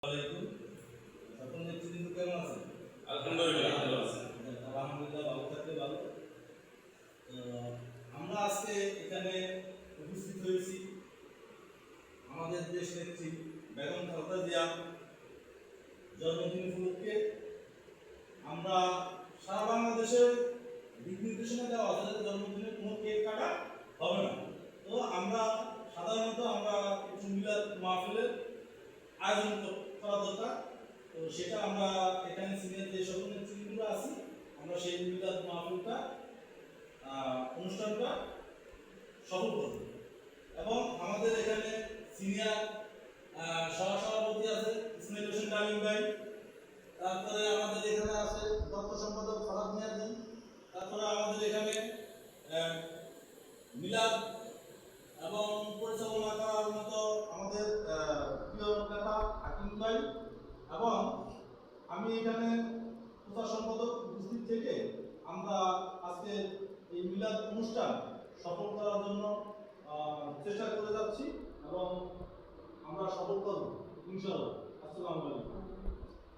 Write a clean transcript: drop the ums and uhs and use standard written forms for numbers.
আলাইকুম। আপনার নেতৃবৃন্দ কেমন আছেন? আলহামদুলিল্লাহ ভালো আছি। আলহামদুলিল্লাহ ভালো থাকলে ভালো। আমরা আজকে এখানে উপস্থিত হয়েছি আমাদের দেশ নেত্রী বেগম খালেদা জিয়া জন্মদিন উপলক্ষে। আমরা সারা বাংলাদেশে দিক নির্দেশনা দেওয়া আছে যে জন্মদিনে কোনো কেক কাটা হবে না। তো আমরা সাধারণত কিছু মিলাদ মাহফিলের আয়োজন করা দরকার। তো সেটা আমরা এখানে সিনিয়র যে সকল নেতৃবৃন্দ আছি আমরা সেই মিলাদ মাহফিলটা অনুষ্ঠানটা সফল করব। এবং আমাদের এখানে সিনিয়র সহসভাপতি আছে ইসমাইল হোসেন ডালিম ভাই, তারপরে আমাদের এখানে আছে দপ্তর সম্পাদক ফারাদ মিয়াজি, তারপরে আমাদের এখানে মিলাদ এবং পরিচালনা করার মতো আমাদের প্রিয় নেতা হাকিম ভাই, এবং আমি এখানে প্রচার সম্পাদক উপস্থিত থেকে আমরা আজকে এই মিলাদ অনুষ্ঠান সফল করার জন্য চেষ্টা করে যাচ্ছি এবং আমরা সফল করব ইনশাআল্লাহ। আসসালামু আলাইকুম।